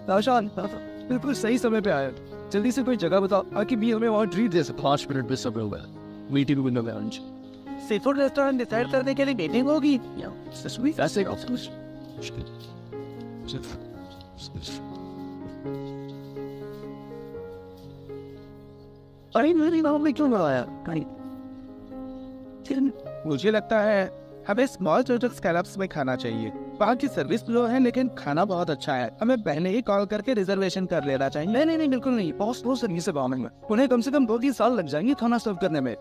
दाशान बिल्कुल सही समय पे आया। जल्दी से कोई जगह बताओ ताकि भी हमें वहाँ ट्रीट दे सके। 5 मिनट में सब होगा। मीटिंग विंडो में lunch. Sea food restaurant decide करने के लिए मीटिंग होगी। वैसे ऑफिस अरे मेरी नाम में क्यों आया? मुझे लगता है हमें स्मॉल टोटल स्कैलप्स में खाना चाहिए। वहाँ की सर्विस लो है लेकिन खाना बहुत अच्छा है। हमें पहले ही कॉल करके रिजर्वेशन कर लेना चाहिए। नहीं नहीं बिल्कुल नहीं, बहुत स्लो सर्विस है गाँव में। उन्हें कम से कम 2-3 साल लग जाएंगे खाना सर्व करने में।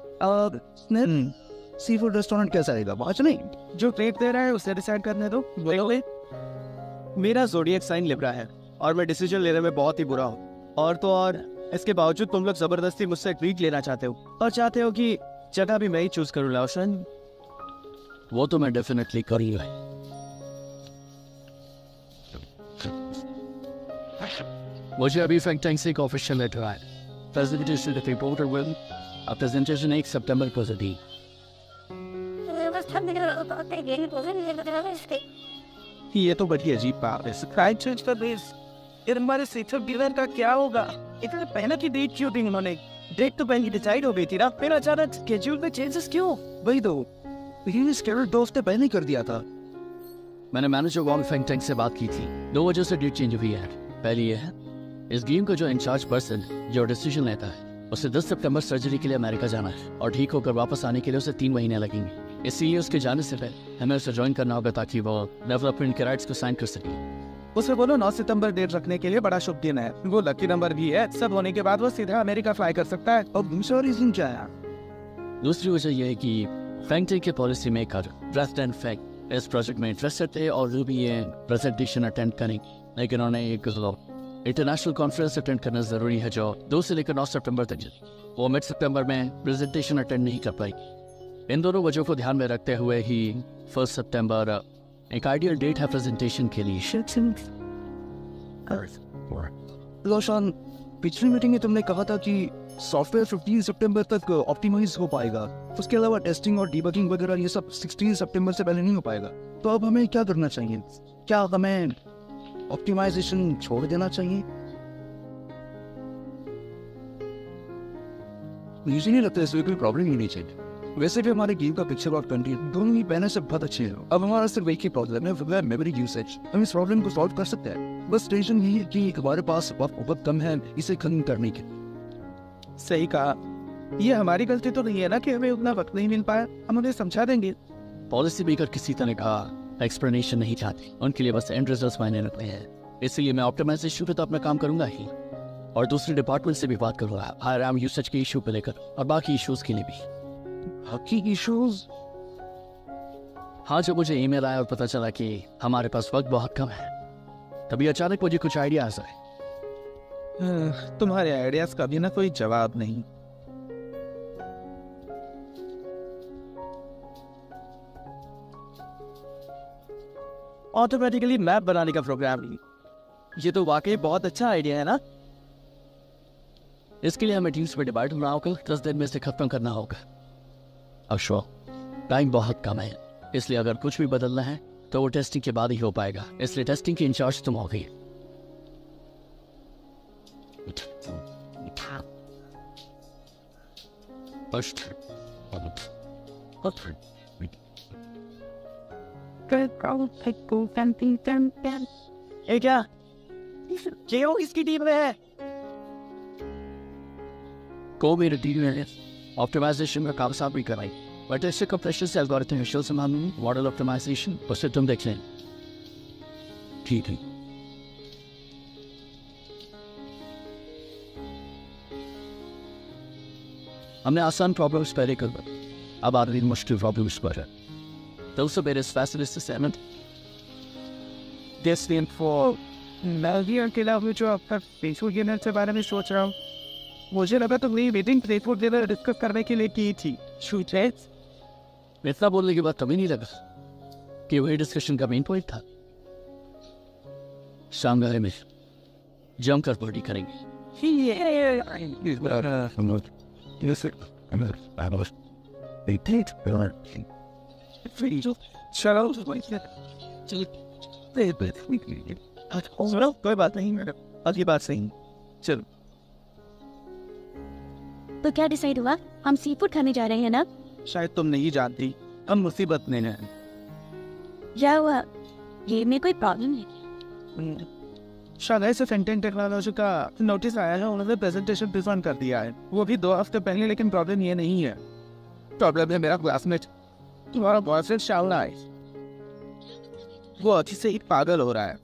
सी फूड रेस्टोरेंट कैसा रहेगा? वहाँ नहीं, जो रेट दे रहा है उसे डिसाइड करने दो। मेरा ज़ोडिएक साइन लिब्रा है और मैं डिसीजन लेने में बहुत ही बुरा हूँ। और तो और इसके बावजूद तुम लोग जबरदस्ती मुझसे ट्रीट लेना चाहते हो और चाहते हो कि जगह भी मैं ही चूज करूँ। लाउशन वो तो मैं डेफिनेटली करूँगा। मुझे अभी फैक्ट टैंक से एक ऑफिशियल लेटर आया। प्रेजेंटेशन रिपोर्टर विल प्रेजेंटेशन 1 सितंबर को दी। ये तो बड़ी अजीब बात है। सब्सक्राइब चेंज कर दे। यार हमारे सेटअप डिनर का क्या होगा? इतने पहले की डेट क्यों दी उन्होंने? डेट तो पहले डिसाइड हो गई थी ना, फिर अचानक स्केड्यूल में चेंजेस क्यों? वही तो स्केड्यूल 2 हफ्ते पहले कर दिया था। मैंने मैनेजर वॉल फैंग टैंक से बात की थी। 2 वजह से डेट चेंज हुई है। पहली ये है, इस गेम का जो इंचार्ज पर्सन जो डिसीजन लेता है उसे 10 सितंबर सर्जरी के लिए अमेरिका जाना है और ठीक होकर वापस आने के लिए उसे 3 महीने लगेंगे। इसलिए उसके जाने से पहले हमें उसे ज्वाइन करना होगा ताकि वो डेवलपमेंट के राइट्स को साइन कर सके। उसे बोलो 9 सितंबर डेट रखने के लिए बड़ा शुभ दिन है। वो लकी नंबर भी है। सब होने के बाद वो सीधा अमेरिका फ्लाई कर सकता है। और दूसरा रीजन क्या है? दूसरी वजह यह है कि फैंग टैंक के पॉलिसी मेकर प्रेसिडेंट फैंग इस प्रोजेक्ट में इंटरेस्टेड थे और वो भी ये प्रेजेंटेशन अटेंड करेंगे। लेकिन उन्हें एक इंटरनेशनल कॉन्फ्रेंस अटेंड करना जरूरी है जो 2 से लेकर 9 सितंबर तक चली। वो मिड सितंबर में प्रेजेंटेशन अटेंड नहीं कर पाएगी। इन दोनों वजहों को ध्यान में रखते हुए ही 1 सितंबर एक आइडियल डेट है प्रेजेंटेशन के लिए। रोशन, पिछली मीटिंग में तुमने कहा था कि सॉफ्टवेयर 15 सितंबर तक ऑप्टिमाइज हो पाएगा। उसके अलावा टेस्टिंग और डीबगिंग वगैरह ये सब 16 सितंबर से पहले नहीं हो पाएगा। तो अब हमें क्या करना चाहिए? क्या हमें ऑप्टिमाइजेशन छोड़ देना चाहिए? मुझे नहीं लगता इसमें कोई प्रॉब्लम ही नहीं चाहिए। वैसे भी हमारे गेम का पिक्चर और कंटेंट दोनों ही पहले से बहुत अच्छे हैं। अब हमारा सिर्फ एक ही प्रॉब्लम है, मेमोरी यूसेज। हम इस प्रॉब्लम को सॉल्व कर सकते हैं। बस टेंशन यही है कि हमारे पास वक्त बहुत कम है इसे खत्म करने के। सही कहा। ये हमारी गलती तो नहीं है ना कि हमें उतना वक्त नहीं मिल पाया। हम उन्हें समझा देंगे। पॉलिसी मेकर किसी तरह का एक्सप्लेनेशन नहीं चाहते। उनके लिए बस एंड रिजल्ट्स मायने रखते हैं। इसलिए मैं ऑप्टिमाइजेशन पे तो अपना काम करूंगा ही और दूसरे डिपार्टमेंट से भी बात करूंगा हाई रैम यूसेज के इशू पे लेकर और बाकी इश्यूज के लिए भी। बाकी इश्यूज? हाँ, जब मुझे ईमेल आया और पता चला कि हमारे पास वक्त बहुत कम है तभी अचानक मुझे कुछ आइडियाज आए। तुम्हारे आइडियाज का भी ना कोई जवाब नहीं। ऑटोमेटिकली मैप बनाने का प्रोग्राम नहीं। ये तो वाकई बहुत अच्छा आइडिया है ना? इसके लिए हमें टीम्स में डिवाइड होना होगा। 10 दिन में इसे खत्म करना होगा। अश्वा, टाइम बहुत कम है इसलिए अगर कुछ भी बदलना है तो वो टेस्टिंग के बाद ही हो पाएगा। इसलिए टेस्टिंग की इंचार्ज तुम हो गई। ये क्या? ये इसकी टीम में है। को मेरी टीम में ऑप्टिमाइजेशन का काम साफ भी कराई। बट इससे कंप्रेशन से एल्गोरिथम विजुअल संभालूंगी। मॉडल ऑप्टिमाइजेशन उसे तुम देख लें। ठीक है। हमने आसान प्रॉब्लम्स पहले कर दी, अब आ रही मुश्किल प्रॉब्लम्स पर है। तो उसे मेरे इस फैसले से सहमत? मैं भी अकेला हूँ जो आपका फेसबुक गेनर के बारे में सोच रहा हूँ। मुझे लगा तो मेरी मीटिंग फेसबुक गेनर डिस्कस करने के लिए की थी। शूट है इतना बोलने के बाद कभी नहीं लगा कि वही डिस्कशन का मेन पॉइंट था। शानदार में जमकर पार्टी करेंगे। चलो सुनो, कोई बात नहीं मैडम, अगली बात सही। चलो तो क्या डिसाइड हुआ? हम सी फूड खाने जा रहे हैं ना? शायद तुम नहीं जानती, हम मुसीबत में हैं। क्या हुआ? ये में कोई प्रॉब्लम है? शायद ऐसे फेंटेन टेक्नोलॉजी का नोटिस आया है, उन्होंने प्रेजेंटेशन प्रिफंड कर दिया है, वो भी 2 हफ्ते पहले। लेकिन प्रॉब्लम ये नहीं है, प्रॉब्लम है मेरा क्लासमेट, तुम्हारा बॉयफ्रेंड शावना है। वो अभी से ही पागल हो रहा है।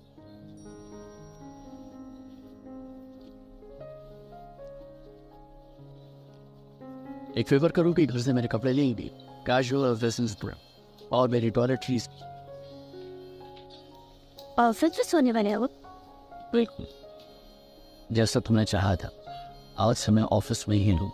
एक फेवर करूँ कि घर से मेरे कपड़े लेंगे, कैजुअल ड्रेसेस और मेरी टॉयलेटरीज। ऑफिस में सोने वाले हो? बिल्कुल जैसा तुमने चाहा था, आज से मैं ऑफिस में ही हूँ।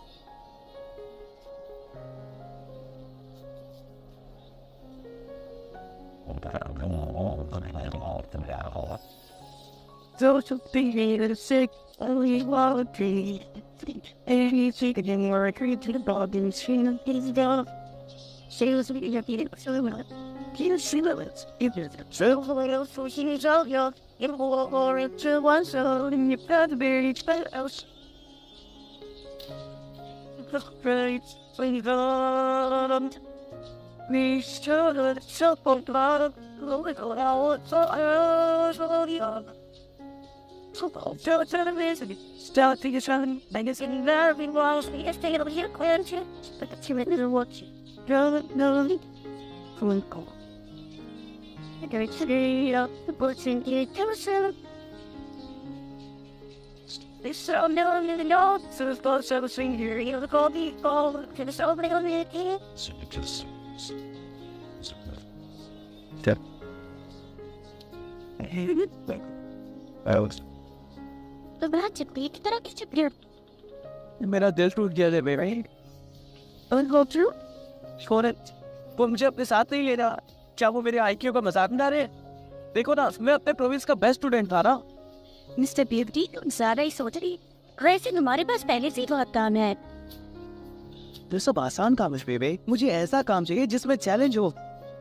तो बड़ा चिपड़ी की तरह किस चिपड़ी? मेरा दिल टूट गया है बेबी। वो मुझे अपने साथ नहीं ले रहा। क्या वो मेरे आईक्यू का मजाक उड़ा रहे? देखो ना, मैं अपने प्रोविंस का बेस्ट स्टूडेंट था ना। मिस्टर ब्यूटी, तुम ज्यादा ही सोच रही। वैसे तुम्हारे पास पहले से ही बहुत काम है। ये सब आसान काम है बेबी, मुझे ऐसा काम चाहिए जिसमें चैलेंज हो।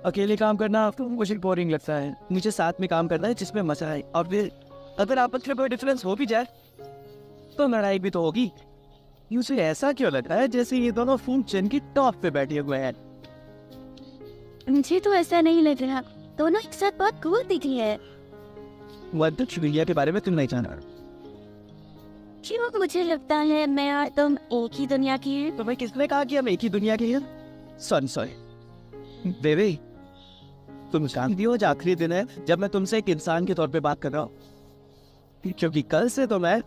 अकेले काम करना तो मुझे बोरिंग लगता है, मुझे साथ में काम करना है जिसमें मजा आए। और फिर अगर आपस में कोई डिफरेंस हो भी जाए तो लड़ाई भी तो होगी। मुझे ऐसा क्यों लग रहा है जैसे ये दोनों फूड चेन की टॉप पे बैठे हुए हैं? मुझे तो ऐसा नहीं लग रहा, दोनों एक साथ बहुत कूल दिखी है। दुनिया के बारे में तुम नहीं जाना। क्यों? मुझे लगता है मैं और तुम एक ही दुनिया की हैं। तुम्हें किसने कहा कि हम एक ही दुनिया के हैं? सॉरी बेबी, तुम जानती हो आज आखिरी दिन है जब मैं तुमसे एक इंसान के तौर पे बात कर रहा हूँ, क्योंकि कल से तो मैं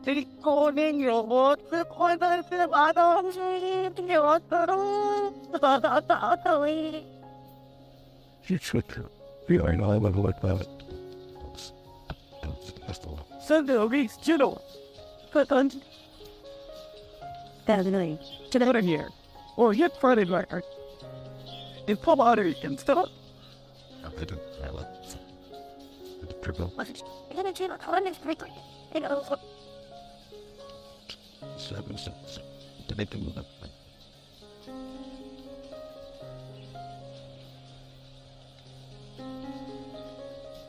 तेरी or hit Friday night. It's pop out of and stuff.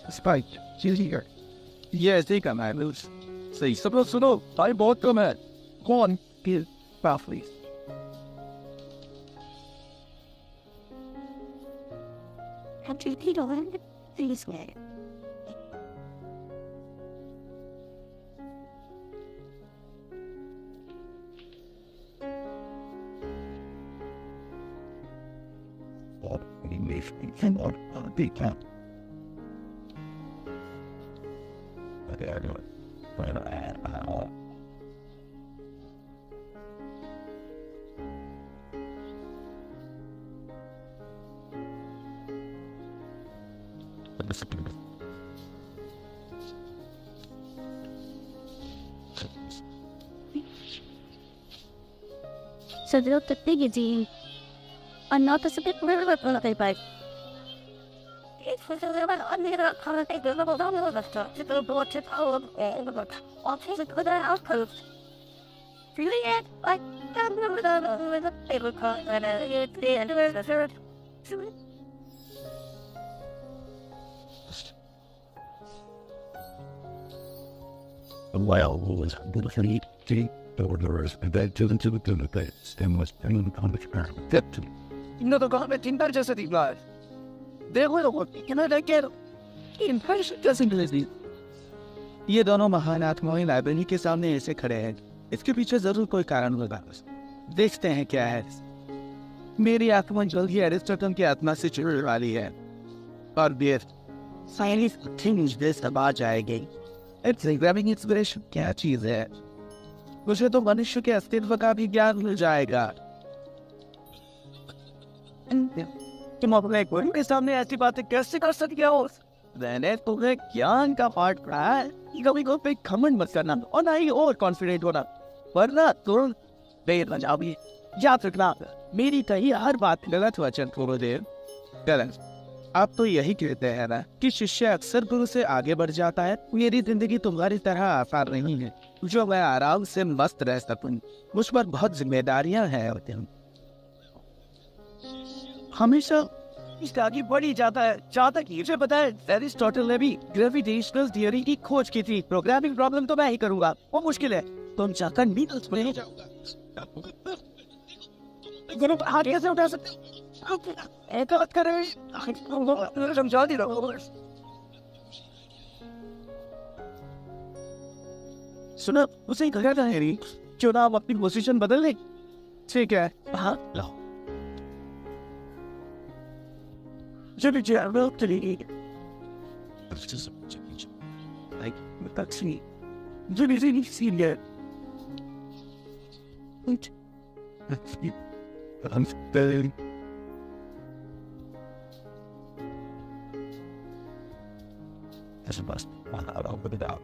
Spike, she's here. Yes, they come out. Say, suppose to know, I bought them at. Go on, give bath, please. Please, way. Big count. So they'll take it in. I'm not a bit worried about it, but it's a little bit on the other side of the stuff. It's a board to power and the office is good outpost. Really, I can't remember that with a paper cut and the end of the third. while who was literally deep orders and then to the place and was on the ground. इन्हों तो कहाँ पे thinker जैसे दिखा है। देखो लोगों कितना क्या इम्प्रेशन कैसे मिलेगी। ये दोनों महान आत्माएं लाइब्रेरी के सामने ऐसे खड़े हैं। इसके पीछे जरूर कोई कारण होगा। देखते हैं क्या है। मेरी आत्मा जल्द ही एरिस्टोटल की आत्मा से जुड़ने वाली है और देर साइंस थिंग्स दिस अब आ जाएगी। इट्स ग्रैबिंग इंस्पिरेशन क्या चीज है। मुझे तो मनुष्य के अस्तित्व का भी ज्ञान मिल जाएगा। तुम अपने गुरु के सामने ऐसी बातें कैसे कर सकते हो? मैंने तुम्हें ज्ञान का पाठ पढ़ा है। कभी कोई घमंड मत करना और ना ही ओवर कॉन्फिडेंट होना, वरना तुम देर न जाओगे। याद रखना, मेरी कही हर बात गलत वचन गुरुदेव। गलत? आप तो यही कहते हैं ना कि शिष्य अक्सर गुरु से आगे बढ़ जाता है। मेरी जिंदगी तुम्हारी तरह आसान नहीं है जो मैं आराम से मस्त रह सकूं। मुझ पर बहुत जिम्मेदारियां हैं। हमेशा इसका आगे बढ़ी जाता है। जहाँ तक मुझे पता है एरिस्टोटल ने भी ग्रेविटेशनल थियरी की खोज की थी। प्रोग्रामिंग प्रॉब्लम तो मैं ही करूंगा, वो मुश्किल है। तुम जाकर नीडल्स में जाऊंगा। हाथ कैसे उठा सकते हो? बात कर रहे हैं, समझा दी रहो। सुना उसे कहा था हैरी, क्यों ना हम अपनी पोजीशन बदल लें? ठीक है, हाँ लाओ। Jimmy Jam, well, today. It's just Jimmy Jam. Like, that's me. Jimmy's in his senior. Wait. I'm spelling. That's a bust. I'll open it out.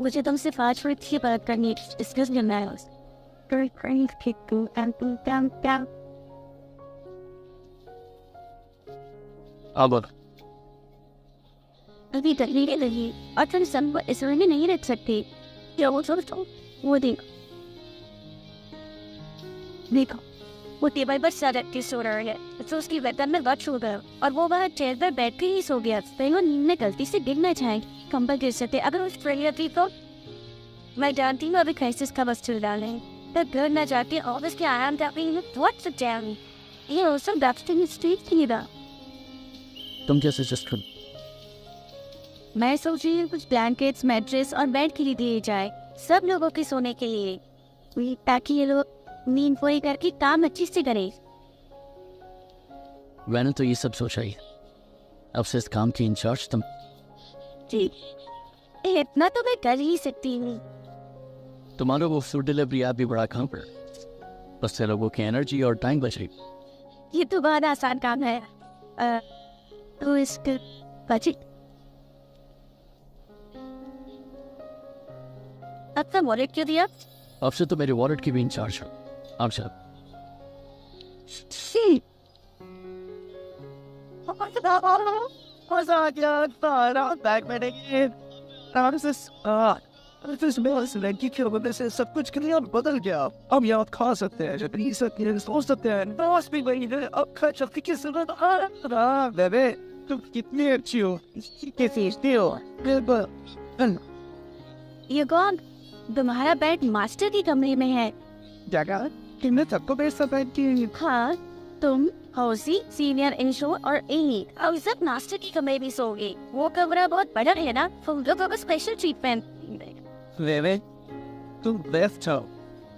मुझे तुमसे 5 मिनट की बात करनी है। डिस्कस करना है। अब अभी तकलीफ लगी और तुम सब इस में नहीं रख सकते। क्या वो सोचो, वो देखो वो टेबल पर सर रख के सो रहा है तो उसकी गर्दन में गच हो गया और वो वहाँ चेयर पर बैठ के ही सो गया। कहीं वो नींद में गलती से गिर न जाए, कंबल गिर सकते। अगर उस ट्रेलर थी तो मैं जानती हूँ अभी क्राइसिस का बस चल रहा है, तब घर न जाती। Obviously I am talking what's the damn ये आल्सो दैट्स द स्ट्रीट थीरा। तुम क्या सजेस्ट कर? मैं सोच रही हूँ कुछ ब्लैंकेट्स, मैट्रेस और बेड खरीद दिए जाए सब लोगों के सोने के लिए, ताकि ये लोग नींद पूरी करके काम अच्छी से करें। मैंने तो ये सब सोचा ही। अब से इस काम की इंचार्ज तुम। जी, इतना तो मैं कर ही सकती हूँ। तुम्हारा वो फूड डिलीवरी ऐप भी बड़ा काम पर, बस से लोगों की एनर्जी और टाइम बचेगी। ये तो बहुत आसान काम है। तो इसका बजट अपना वॉलेट क्यों दिया? अब से तो मेरे वॉलेट की भी इंचार्ज हो। आप सब सब कुछ क्लियर बदल गया। अब याद खा सकते हैं, जब नहीं सकते हैं, सोच सकते हैं। बॉस भी वही है। अब खर्च की जरूरत है। बेबे तुम कितनी अच्छी हो, कैसी हो? ये कौन? तुम्हारा बेड मास्टर के कमरे में है। जगह तुमने सबको बेच सका कि? हाँ, तुम, हौसी, सीनियर इंशो और एनी अब सब मास्टर के कमरे में सोगे। वो कमरा बहुत बड़ा है ना, तुम लोगों को स्पेशल ट्रीटमेंट। वेवे तुम बेस्ट हो।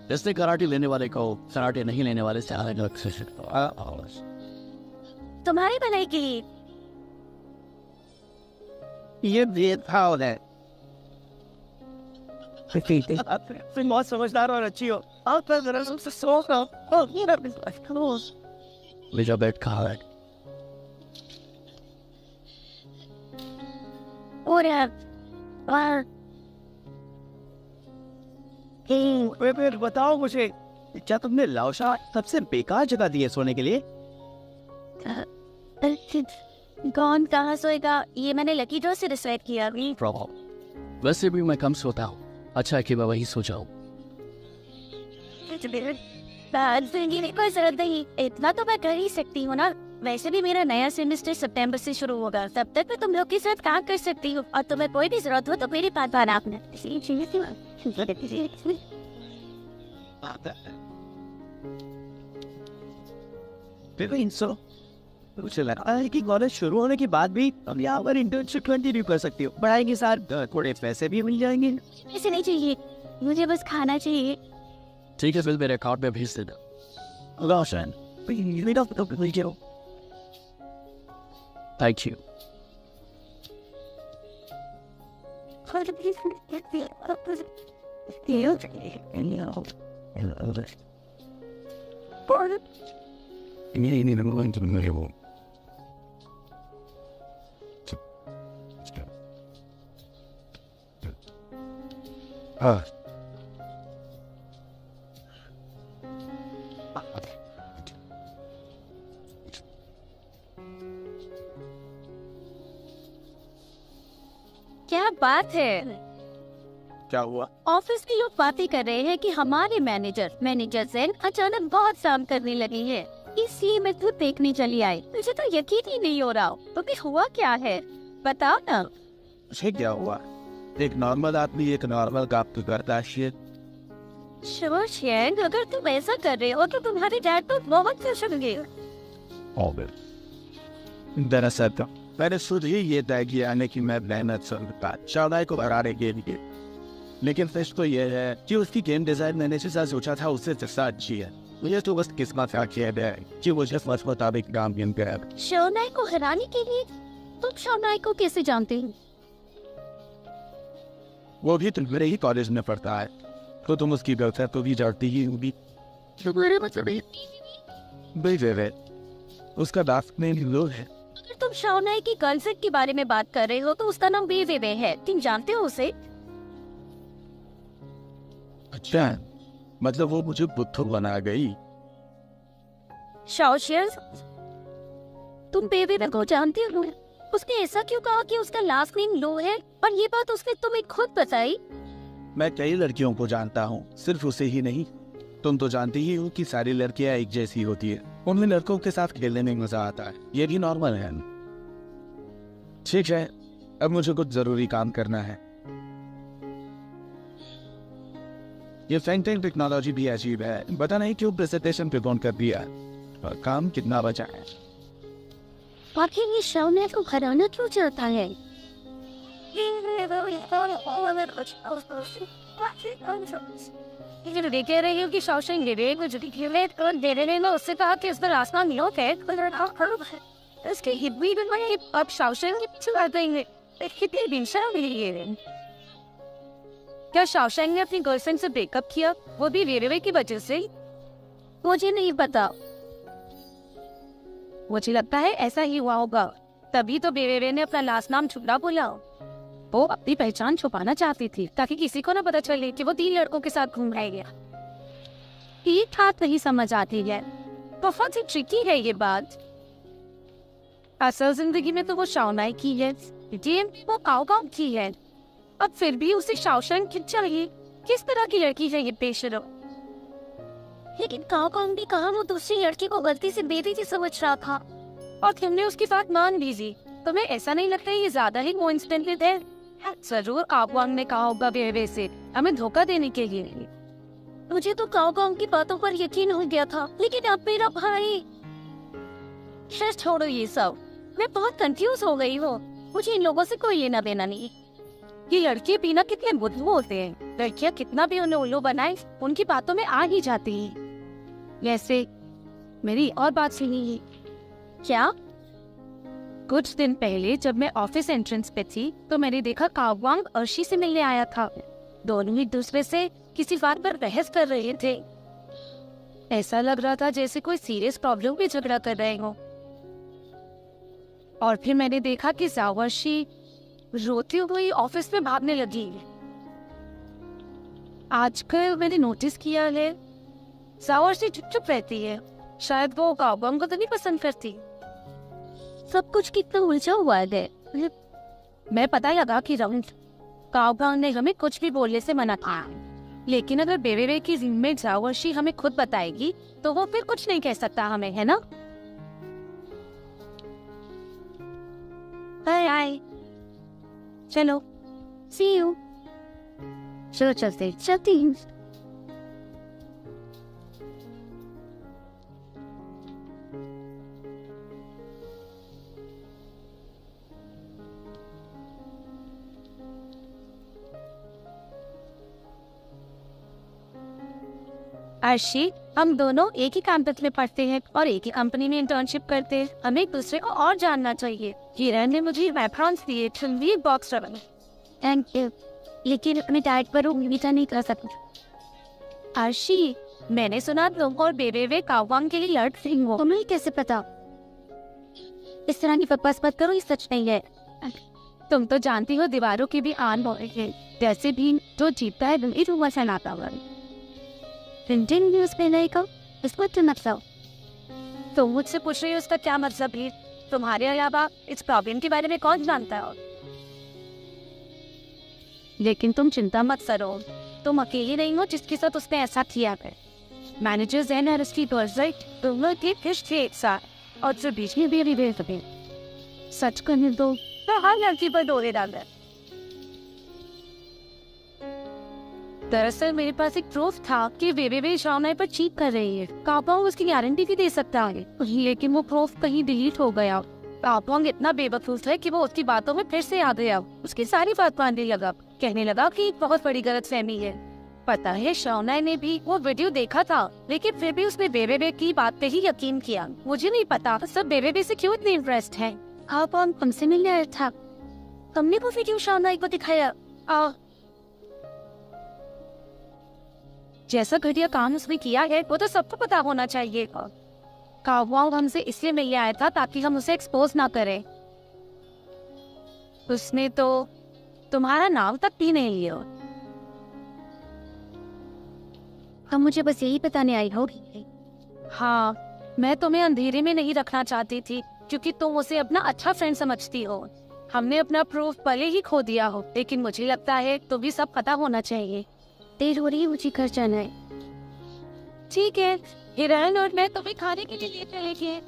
जैसे कराटे लेने वाले को कराटे नहीं लेने वाले से अलग अलग से। तुम्हारी भलाई के लिए ये भेदभाव है। तुम बहुत समझदार और अच्छी हो। आप जरा तुमसे सोच मेरा बेड कहाँ है? और बताओ मुझे क्या तुमने लाओशा सबसे बेकार जगह दी है सोने के लिए? कौन कहाँ सोएगा ये मैंने लकी ड्रॉ से डिसाइड किया। प्रॉब्लम। वैसे भी मैं कम सोता हूँ, अच्छा है कि मैं वही सो जाऊँ। कोई जरूरत नहीं, इतना तो मैं कर ही सकती हूँ ना। वैसे भी मेरा नया सेमेस्टर सितंबर से शुरू होगा, तब तक मैं तुम लोग के साथ काम कर सकती हूँ। और तुम्हें कोई भी जरूरत हो तो मेरी बात माना आपने। मुझे लगा है कि कॉलेज शुरू होने के बाद भी तुम यहाँ पर इंटर्नशिप कंटिन्यू कर सकती हो। पढ़ाई के साथ थोड़े पैसे भी मिल जाएंगे। ऐसे नहीं चाहिए, मुझे बस खाना चाहिए। ठीक है, फिर मेरे अकाउंट में भेज देना। रोशन, थैंक यू। क्या बात है? क्या हुआ? ऑफिस के लोग बातें कर रहे हैं कि हमारे मैनेजर जैन अचानक बहुत काम करने लगी है, इसलिए मैं तो देखने चली आई। मुझे तो यकीन ही नहीं हो रहा। तो भी हुआ क्या है, बताओ ना। मुझे क्या हुआ? एक नॉर्मल आदमी एक नॉर्मल काम तो करता है। शोशियन, अगर तुम ऐसा कर रहे हो तो तुम्हारे डैड तो बहुत खुश होंगे। दरअसल तो मैंने खुद ही ये तय किया है कि मैं मेहनत करूंगा शादाई को बढ़ाने के लिए। लेकिन सच तो ये है कि उसकी गेम डिजाइन मैंने जैसा सोचा था उससे ज्यादा अच्छी है। मुझे तो बस किस्मत का खेल है कि मुझे फर्स्ट मुताबिक काम गेम कर। शोनाई को हराने के लिए तुम शोनाई को कैसे जानते हो? वो भी तुम्हारे ही कॉलेज में पढ़ता है, तो तुम उसकी गर्लफ्रेंड को भी जानती ही होगी। उसका लास्ट नेम लो है। अगर तुम शोनाई की गर्लफ्रेंड के बारे में बात कर रहे हो तो उसका नाम बेवे है। तुम जानते हो उसे? अच्छा, मतलब वो मुझे बुद्धू बना गई। शोशियन, तुम बेवे को जानते हो? उसने ऐसा क्यों कहा कि उसका लास्ट नेम लो है? और ये बात उसने तुम्हें खुद बताई? मैं कई लड़कियों को जानता हूँ, सिर्फ उसे ही नहीं। तुम तो जानती ही हो कि सारी लड़कियां एक जैसी होती है। उनमें लड़कों के साथ खेलने में मजा आता है, ये भी नॉर्मल है। ठीक है, अब मुझे कुछ जरूरी काम करना है। ये फैंगटेंग टेक्नोलॉजी भी अजीब है, पता नहीं क्यों प्रेजेंटेशन पे कौन कर दिया। और काम कितना बचा है? आखिर ये शोनाई को हराना क्यों चाहता है? कह रही हूँ कि शोशियन उससे कहा कि उस पर आसमान लोग है। अब शोशियन की पीछे लग देंगे। कितनी बेशर्म है ये। क्या शोशियन ने अपनी गर्लफ्रेंड से ब्रेकअप किया, वो भी वेरेवे की वजह से? मुझे नहीं पता, मुझे लगता है ऐसा ही हुआ होगा। तभी तो बेवेवे ने अपना लास्ट नाम छुपा बोला। वो अपनी पहचान छुपाना चाहती थी ताकि किसी को ना पता चले कि वो 3 लड़कों के साथ घूम रहा है। ये बात नहीं समझ आती है, बहुत ही ट्रिकी है ये बात। असल जिंदगी में तो वो शोनाई की है, गेम में वो काओकाओ की है। अब फिर भी उसे शोशियन क्यों चाहिए? किस तरह की लड़की है ये बेशर्म? लेकिन काओकाओ ने कहा वो दूसरी लड़की को गलती से बेबी से समझ रहा था और तुमने उसकी बात मान ली जी। तुम्हें ऐसा नहीं लगता ये ज्यादा ही कोइंसिडेंटल है? जरूर काओकाओ ने कहा होगा बेबी से हमें धोखा देने के लिए। मुझे तो काओकाओ की बातों पर यकीन हो गया था, लेकिन अब मेरा भाई। छोड़ो ये सब, मैं बहुत कंफ्यूज हो गई हूँ। मुझे इन लोगों से कोई लेना देना नहीं। ये लड़के बिना कितने बुद्धू होते हैं, लड़कियां कितना भी उन्हें उल्लू बनाए उनकी बातों में आ ही जाती है। वैसे मेरी और बात सुनिए। क्या? कुछ दिन पहले जब मैं ऑफिस एंट्रेंस पे थी तो मैंने देखा काओवांग अर्शी से मिलने आया था। दोनों एक दूसरे से किसी बात पर बहस कर रहे थे। ऐसा लग रहा था जैसे कोई सीरियस प्रॉब्लम पे झगड़ा कर रहे हो। और फिर मैंने देखा कि जावर्शी रोती हुई ऑफिस में भागने लगी। आजकल मैंने नोटिस किया है जावर्शी चुप चुप रहती है, शायद वो काओबम को तो नहीं पसंद करती। सब कुछ कितना उलझा हुआ है। मैं पता लगा कि राउंड काओबम ने हमें कुछ भी बोलने से मना किया, लेकिन अगर बेबे की रूममेट जावर्शी हमें खुद बताएगी तो वो फिर कुछ नहीं कह सकता हमें, है ना? बाय, चलो, सी यू। चलो चलती हूँ। अर्शी, हम दोनों एक ही कैंपस में पढ़ते हैं और एक ही कंपनी में इंटर्नशिप करते हैं। हमें एक दूसरे को और जानना चाहिए। हिरन ने मुझे रेफरेंस दिए, तुम भी एक बॉक्स रखना। थैंक यू, लेकिन अपने डाइट पर उंगली नहीं कर सकती। अर्शी, मैंने सुना तुम और बेबे काओबम के लिए लड़ रही हो। तुम्हें कैसे पता? इस तरह की बकवास मत करो, ये सच नहीं है। तुम तो जानती हो दीवारों की भी आन हो रही है, जैसे भी जो जीतता है वही रूमर फैलाता हुआ। प्रिंटिंग न्यूज में का इसको तो मतलब तुम मुझसे पूछ रही हो, उसका क्या मतलब है? तुम्हारे अलावा इस प्रॉब्लम के बारे में कौन जानता है? लेकिन तुम चिंता मत करो, तुम अकेली नहीं हो जिसके साथ उसने ऐसा किया है। मैनेजर्स एंड अरेस्टी राइट, दोनों के फिश थे एक साथ और जो बीच में भी भेज सके। सच करने दो तो हर लड़की पर डोरे डाल है। दरअसल मेरे पास एक प्रूफ था कि बेबे शाओनाई पर चीट कर रही है। काओबम उसकी गारंटी भी दे सकता है, लेकिन वो प्रूफ कहीं डिलीट हो गया। काओबम इतना बेवकूफ है कि वो उसकी बातों में फिर से आ गया। उसकी सारी बात मानने लगा, कहने लगा कि एक बहुत बड़ी गलतफहमी है। पता है, शाओनाई ने भी वो वीडियो देखा था, लेकिन फिर भी उसने बेबे की बात पे ही यकीन किया। मुझे नहीं पता सब बेबे से क्यों इतनी इंटरेस्ट है। काओबम तुमसे मिलने आया था, तुमने वो वीडियो शाओनाई को दिखाया। जैसा घटिया काम उसने किया है वो तो सबको पता होना चाहिए। काओबम हमसे इसलिए मिलने आया था ताकि हम उसे एक्सपोज ना करें। उसने तो तुम्हारा नाम तक भी नहीं लिया। तो मुझे बस यही बताने आई हो। हाँ, मैं तुम्हें अंधेरे में नहीं रखना चाहती थी क्योंकि तुम उसे अपना अच्छा फ्रेंड समझती हो। हमने अपना प्रूफ भले ही खो दिया हो, लेकिन मुझे लगता है तुम्हें सब पता होना चाहिए। देर हो रही है, मुझे घर जाना है। ठीक है, हिरन और मैं तुम्हें खाने के लिए ले चलेंगे।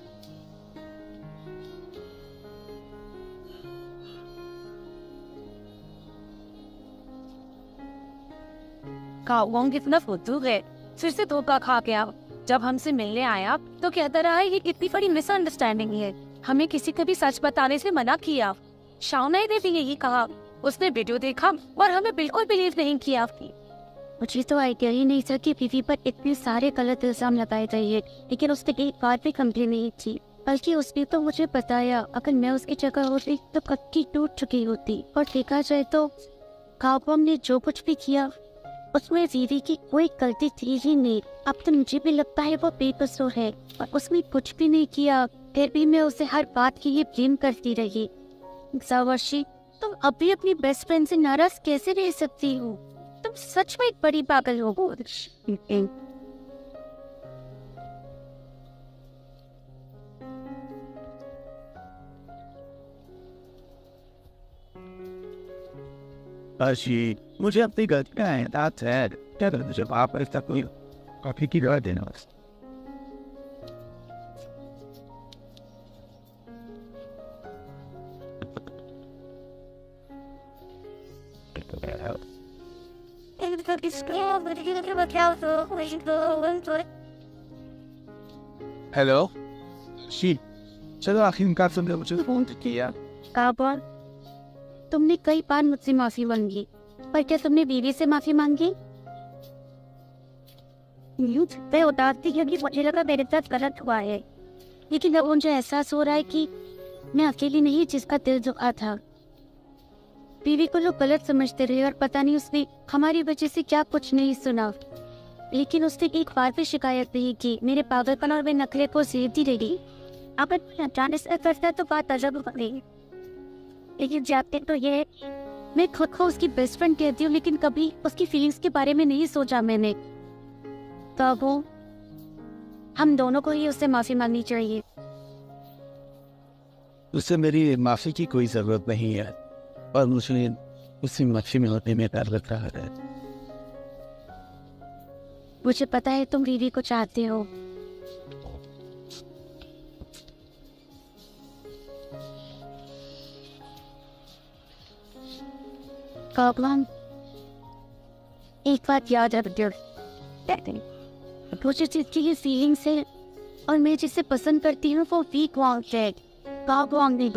काओबम कितना फुद्दू है, फिर से धोखा खा गया। जब हमसे मिलने आया तो कहता रहा ये कितनी बड़ी मिसअंडरस्टैंडिंग है, हमें किसी को भी सच बताने से मना किया। शाओनाई ने भी यही कहा, उसने वीडियो देखा और हमें बिल्कुल बिलीव नहीं किया। मुझे तो आइडिया ही नहीं था कि बीवी पर इतने सारे गलत इल्जाम लगाए गए हैं, लेकिन उसने एक बार भी कंप्लेन नहीं की। बल्कि उसने तो मुझे बताया अगर मैं उसकी जगह होती तो कक्की टूट चुकी होती। और देखा जाए तो काओबम ने जो कुछ भी किया उसमें बीवी की कोई गलती थी ही नहीं। अब तो मुझे भी लगता है वो बेकसूर है और उसने कुछ भी नहीं किया, फिर भी मैं उसे हर बात की ये ब्लेम करती रही। जावर्शी, तुम अभी अपनी बेस्ट फ्रेंड से नाराज कैसे रह सकती हो? तुम सच में एक बड़ी पागल हो। अर्शी, मुझे अपनी गलतियां हैं, that's it। क्या करना जब आप ऐसा कोई कॉफी की राह देना बस। हेलो शी, चलो आखिरकार तुमने मुझे फोन किया। काओबम, तुमने कई बार मुझसे माफी मांगी, पर क्या तुमने बीवी से माफी मांगी? मैं उदासी क्योंकि मुझे लगा मेरे साथ गलत हुआ है, लेकिन अब मुझे एहसास हो रहा है कि मैं अकेली नहीं जिसका दिल दुखा था। बीवी को लोग गलत समझते रहे और पता नहीं उसने हमारी वजह से क्या कुछ नहीं सुना, लेकिन उसने एक बार भी शिकायत नहीं की। मेरे पागलपन और मैं नखरे को सीखती रही। अगर मैं अचानक से करता तो बात अजब बनी, लेकिन जाते तो ये मैं खुद को उसकी बेस्ट फ्रेंड कहती हूँ, लेकिन कभी उसकी फीलिंग्स के बारे में नहीं सोचा मैंने। तब वो हम दोनों को ही उससे माफी मांगनी चाहिए। उससे मेरी माफी की कोई जरूरत नहीं है और मुझे उससे माफी मिलने में डर लग रहा है। मुझे पता है तुम रीवी को चाहते हो। प्रॉब्लम एक बात याद रखियो, मुझे जिसकी फीलिंग्स है और मैं जिसे पसंद करती हूँ वो वीक वांग है, वांग नहीं।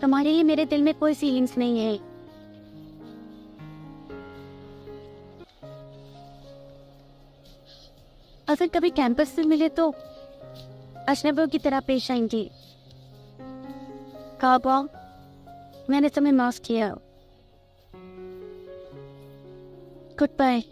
तुम्हारे लिए मेरे दिल में कोई फीलिंग्स नहीं है। अगर कभी कैंपस में मिले तो अजनबियों की तरह पेश आएंगी। काबा, मैंने तुम्हें माफ किया। Good bye.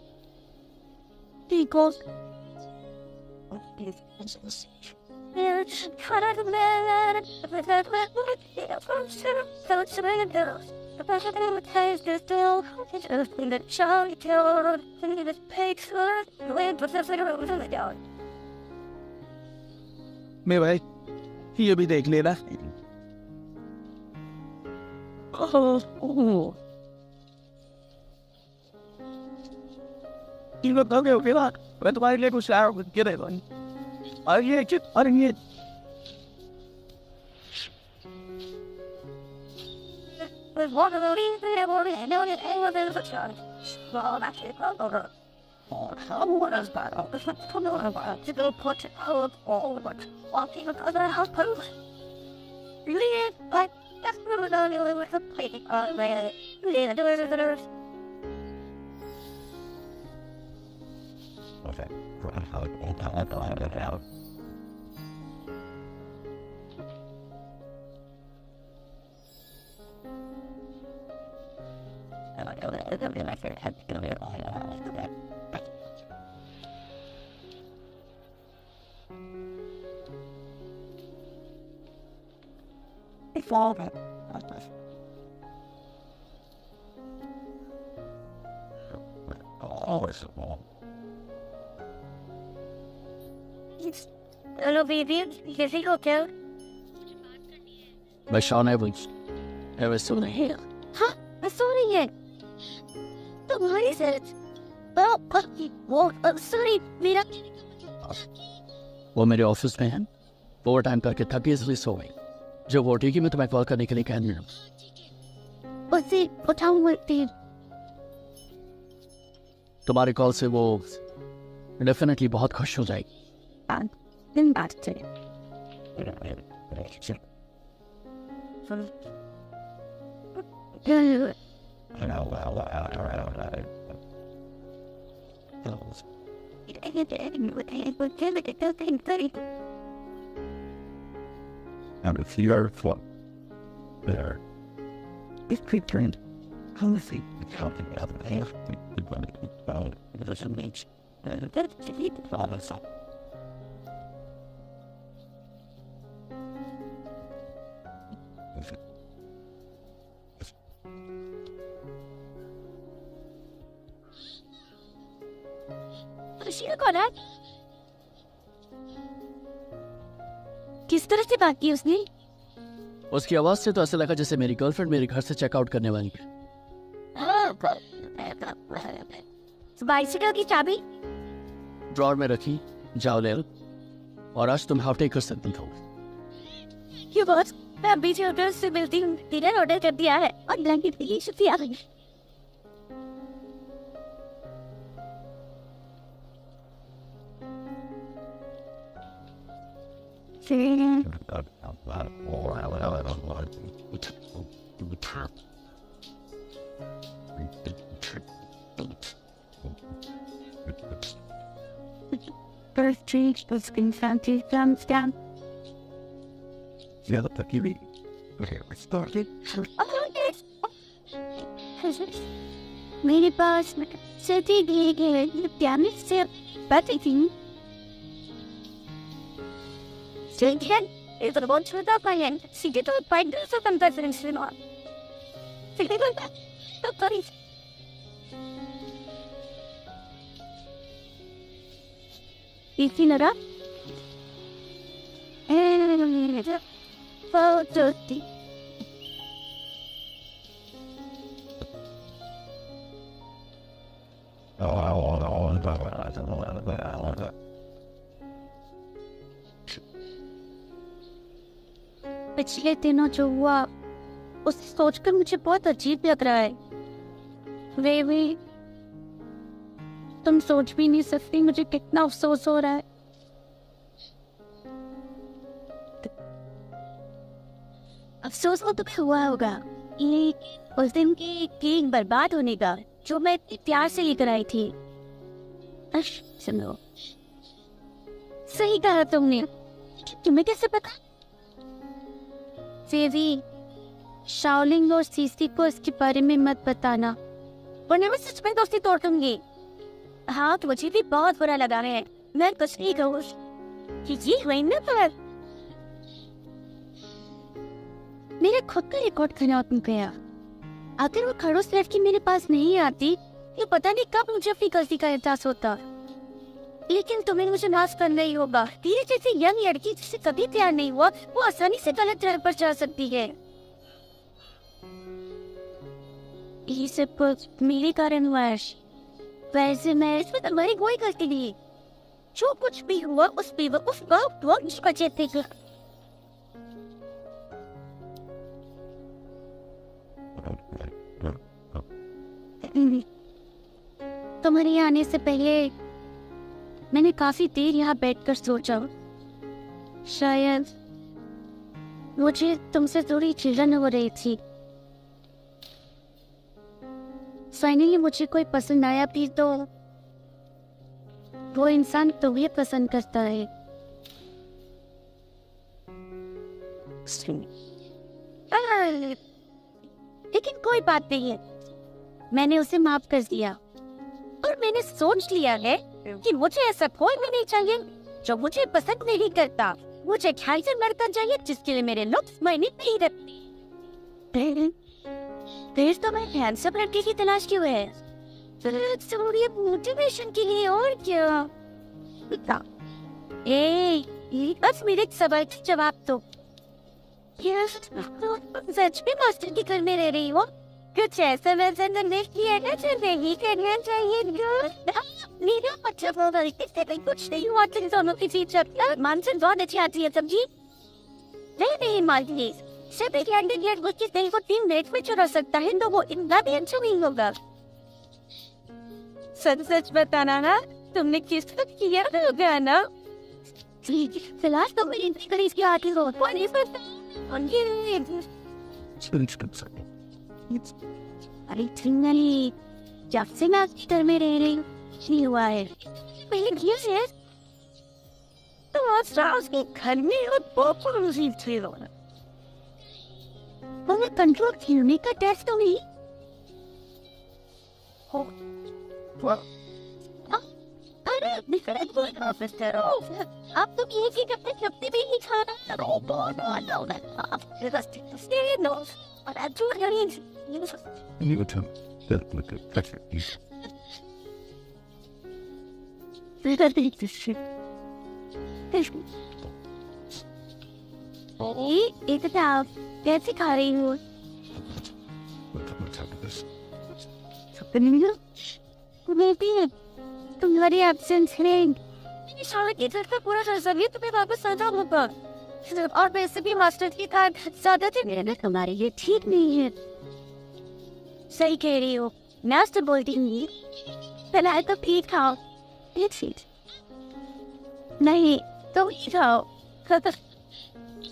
मैं भाई ये भी देख लेना। इन लोग कहोगे ओके बात, मैं तुम्हारे लिए कुछ लाया हूँ, क्या देगा? और ये हेलो बेबी, कैसी हो क्या? मैं शॉन एवंस। एवंस सुन रही है? हाँ, मैं सो रही है। तुम्हारी सेट वो सॉरी, मेरा वो मेरे ऑफिस में है, ओवर टाइम करके थकी इसलिए सो गई। जो वो ठीक है, मैं तुम्हें कॉल करने के लिए कह रही हूँ। उसे उठाऊंगी। तुम्हारे कॉल से वो डेफिनेटली बहुत खुश हो जाएगी। दिन बात चले। And if you are flop there, it's pretend. Come see something other than the money found. It doesn't mean that's to keep it all us up. किस तरह से बात की उसने? उसकी आवाज से तो ऐसा लगा जैसे मेरी गर्लफ्रेंड मेरे घर से चेकआउट करने वाली है। बाइसिकल की चाबी ड्रॉर में रखी, जाओ ले लो। और आज तुम हाफ डे कर सकती हो। ये बॉस, मैं अभी से होटल से मिलती हूँ। डिनर ऑर्डर कर दिया है और ब्लैंकेट के लिए शुक्रिया। First change was fancy thumbs down. Yeah, the TV. Okay, we started. मेरे पास सती दिए गए प्याने से बातें थी। Again, if the bones without my end, she get out by the circumstances in on. Thinking like that, the buddies. इसी लगा photo पिछले दिनों जो हुआ उसे सोचकर मुझे बहुत अजीब लग रहा है। वे तुम सोच भी नहीं सकती मुझे कितना अफसोस हो रहा है। अफसोस तो तुम्हें हुआ होगा ये उस दिन की केक बर्बाद होने का जो मैं इतने प्यार से लेकर आई थी। सुनो, सही कहा तुमने। तुम्हें कैसे पता? फेवी, शाओलिंग और सीसी को इसके बारे में मत बताना वरना मैं सच में दोस्ती तोड़ दूंगी। हाँ, तो मुझे भी बहुत बुरा लगा है। मैं कुछ नहीं कहूँ कि ये हुई ना, पर मेरा खुद का रिकॉर्ड खराब हो गया। अगर वो खड़ूस लड़की मेरे पास नहीं आती ये पता नहीं कब मुझे अपनी गलती का एहसास होता। लेकिन तुम्हें मुझे माफ करना ही होगा। तेरे जैसे यंग लड़की जिसे कभी प्यार नहीं हुआ वो आसानी से गलत राह पर जा सकती है। ये सब कुछ मेरे कारण हुआ है। वैसे मैं इसमें तुम्हारी कोई गलती नहीं। जो कुछ भी हुआ उस बेवकूफ वक्त बचे थे। तुम्हारे आने से पहले मैंने काफी देर यहाँ बैठकर सोचा, शायद मुझे तुमसे थोड़ी चिढ़न हो रही थी। फाइनली मुझे कोई पसंद आया भी तो वो इंसान तुम्हें पसंद करता है। लेकिन कोई बात नहीं है, मैंने उसे माफ कर दिया और मैंने सोच लिया है कि मुझे ऐसा कोई भी नहीं चाहिए जो मुझे पसंद नहीं करता। मुझे हैंडसम लड़का चाहिए जिसके लिए मेरे लुक्स मायने नहीं रखते। फिर तो मैं हैंडसम लड़के की तलाश क्यों है? मोटिवेशन के लिए और क्या? बस मेरे सवाल का जवाब दो। सच में मास्टर के घर में रह रही हो? कुछ ऐसा वैसा नहीं किया ना जो नहीं करना चाहिए। मेरा मतलब कुछ नहीं हुआ। तुम दोनों की चीज मानसिक बहुत अच्छी आती है, समझी? नहीं मानती। सिर्फ एक कैंडिडेट उसकी सही को 3 मिनट में चुरा सकता है तो वो इतना भी अच्छा नहीं होगा। सच बताना ना, तुमने किस वक्त किया होगा ना? फिलहाल तो मेरी इंतज़ार इसकी आती हो। अरे नहीं, जब से मैं आपके घर में रह रही हूँ नहीं हुआ है। पहले किया है तो आज रात के घर में और बहुत मुसीबत थी। वो कंट्रोल करने का टेस्ट तो नहीं हो। अरे निकले कोई ऑफिसर हो। आप तो ये की कपड़े भी नहीं खा रहा। और आज जो कैसे खा रही हूँ? तुम्हारी एब्सेंस में पूरा तस्वीर तुम्हें वापस आना होगा। और वैसे भी मास्टर की कार ज्यादा मेहनत तुम्हारे लिए ठीक नहीं है। सही कह रही हो, मास्टर बोलती हूँ पहले तो ठीक खाओ। नहीं तो खाओ।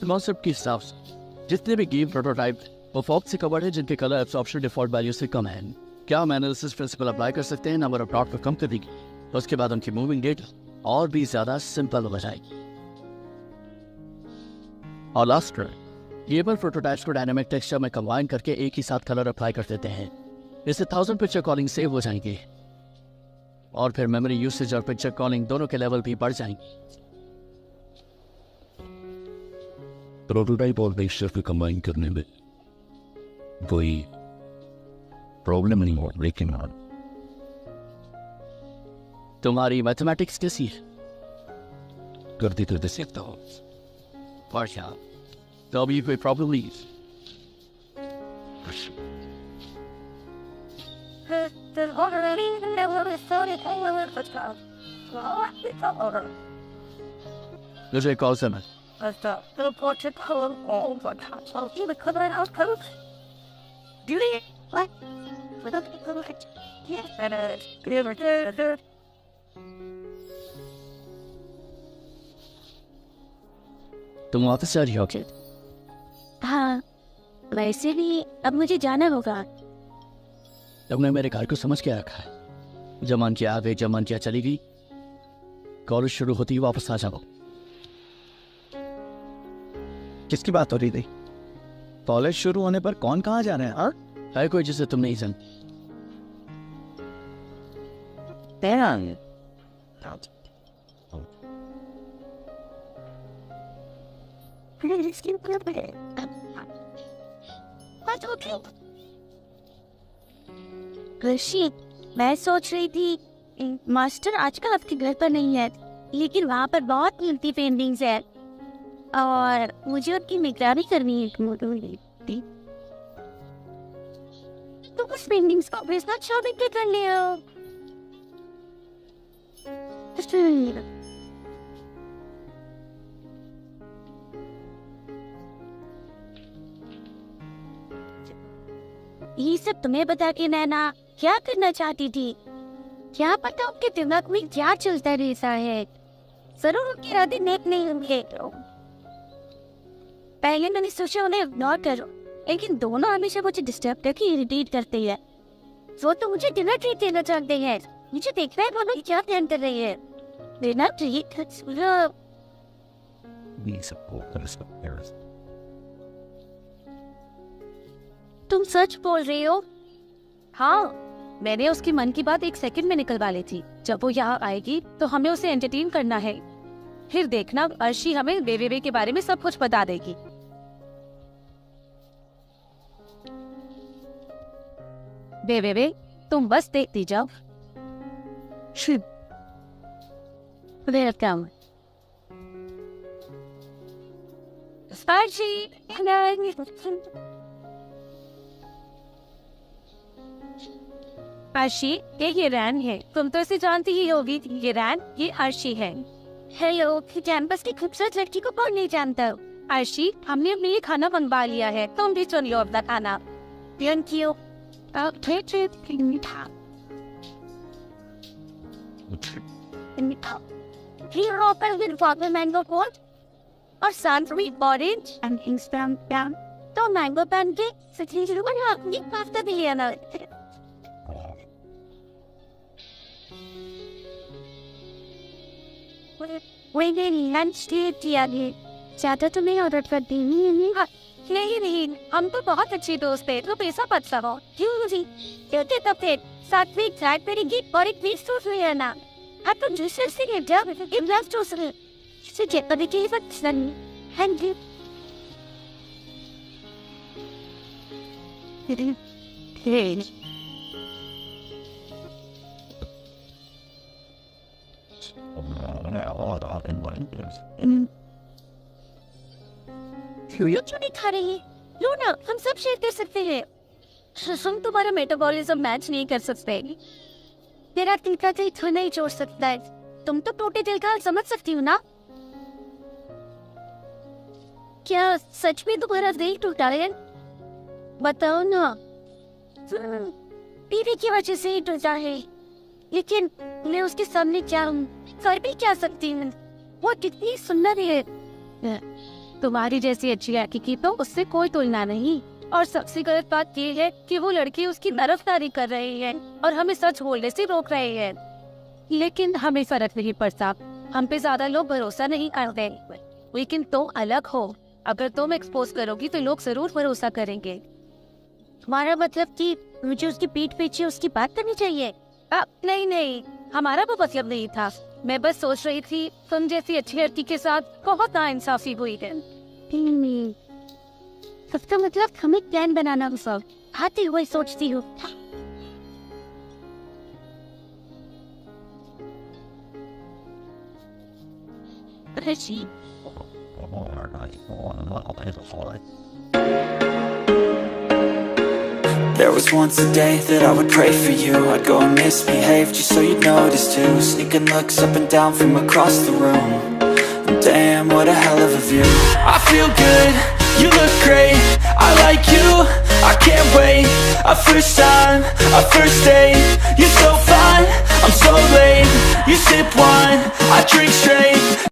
कॉन्सेप्ट के हिसाब से जितने भी गेम प्रोटोटाइप वो फॉग से कवर्ड है जिनके कलर एब्सॉर्प्शन डिफॉल्ट वैल्यू से कम है। क्या हम एनालिसिस प्रिंसिपल अप्लाई कर सकते हैं? नंबर ऑफ डॉट को कम कर देगी तो उसके बाद उनकी मूविंग डेट और भी ज्यादा सिंपल हो जाएगी। और लास्ट ये पर प्रोटोटाइप्स को डायनामिक टेक्सचर में कंबाइन करके एक ही साथ कलर अप्लाई कर देते हैं। इससे 1000 पिक्चर कॉलिंग सेव हो जाएंगे और फिर मेमोरी यूसेज और पिक्चर कॉलिंग दोनों के लेवल भी बढ़ जाएंगे। प्रोटोटाइप और टेक्सचर को कंबाइन करने में कोई प्रॉब्लम नहीं हो, लेकिन तुम्हारी मैथमेटिक्स कैसी है? करते करते सीखता हूँ। बढ़िया। तो अभी कोई प्रॉब्लम नहीं? मुझे कॉल से मैं तुम वापस आ रही हो क्या? हाँ, वैसे भी अब मुझे जाना होगा। तुमने मेरे घर को समझ के रखा है। जमान की आ गई, जमान क्या चली गई। कॉलेज शुरू होती ही वापस आ जाओ। किसकी बात हो रही थी? कॉलेज शुरू होने पर कौन कहाँ जा रहे हैं? हाँ, है कोई जिसे तुम नहीं जान? ऋषि, मैं सोच रही थी मास्टर आजकल आपके घर पर नहीं है, लेकिन वहाँ पर बहुत कीमती पेंटिंग्स है और मुझे उनकी निगरानी करनी है। तो उस पेंटिंग्स को बेचना शॉपिंग के कर लिया। ये सब तुम्हें बता के नैना क्या करना चाहती थी? क्या पता उनके दिमाग में क्या चलता रहता है। जरूर उनके इरादे नेक नहीं होंगे। पहले मैंने सोचा उन्हें इग्नोर करो, लेकिन दोनों हमेशा मुझे डिस्टर्ब करके इरिटेट करते हैं। वो तो मुझे डिनर ट्रीट देना चाहते हैं। मुझे देखना है दोनों क्या प्लान कर रही है। Dinner treat? तुम सच बोल रही हो? हाँ, मैंने उसकी मन की बात 1 सेकंड में निकलवा ली थी। जब वो यहाँ आएगी तो हमें उसे एंटरटेन करना है। फिर देखना अर्शी हमें बेबे के बारे में सब कुछ बता देगी। बेबे, तुम बस देखती जाओ। वेलकम अर्शी। अर्शी, ये रैन है। तुम तो इसे जानती ही होगी। ये रैन, ये अर्शी है। हेलो, कैंपस की खूबसूरत लड़की को कौन नहीं जानता? अर्शी, हमने अपने लिए खाना मंगवा लिया है। तुम भी सुन लो अपना खाना। Thank you. मैंगो कोट और सनफ्रूट ऑरेंज एंड इंस्टेंट पैन। तो मैंगो पैन के पास्ता भी लिया ना। लंच किया ज्यादा तो नहीं ऑर्डर करती। नहीं, हम तो बहुत अच्छे दोस्त थे। तो पैसा मत लगाओ। क्यों जी? कहते तो थे साथ में चाय करेंगे और एक पीस टोस्ट ले आना। आप तो जूसर से ले जाओ। एक ग्लास टोस्ट ले। इसे चेक करने के बाद सनी हैंडी। क्यों नहीं खा रही है? लो ना, हम सब शेयर कर सकते हैं। हम तुम्हारा मेटाबॉलिज्म मैच नहीं कर सकते। तेरा दिल का दिल तो नहीं जोड़ सकता है। तुम तो टूटे दिल का समझ सकती हो ना? क्या सच में तुम्हारा दिल टूटा है? बताओ ना। बीवी की वजह से ही टूटा है, लेकिन मैं उसके सामने क्या हूँ? कर भी क्या सकती हूँ? वो कितनी सुंदर है। तुम्हारी जैसी अच्छी लड़की की तो उससे कोई तुलना नहीं। और सबसे गलत बात ये है कि वो लड़की उसकी तरफदारी कर रही है और हमें सच बोलने से रोक रही है। लेकिन हमें फर्क नहीं पड़ता। हम पे ज्यादा लोग भरोसा नहीं करते। लेकिन तुम अलग हो। अगर तुम एक्सपोज करोगी तो लोग जरूर भरोसा करेंगे। तुम्हारा मतलब कि मुझे उसकी पीठ पीछे उसकी बात करनी चाहिए? नहीं, हमारा वो मतलब नहीं था। मैं बस सोच रही थी तुम जैसी अच्छी लड़की के साथ बहुत नाइंसाफी हुई है। सबका मतलब हमें प्लान बनाना सब आते हुए सोचती हूँ। Richie. There was once a day that I would pray for you. I'd go and misbehave just so you'd notice too. Sneaking looks up and down from across the room. And damn, what a hell of a view. I feel good, you look great, I like you, I can't wait. A first time, a first date. You're so fine, I'm so late. You sip wine, I drink straight.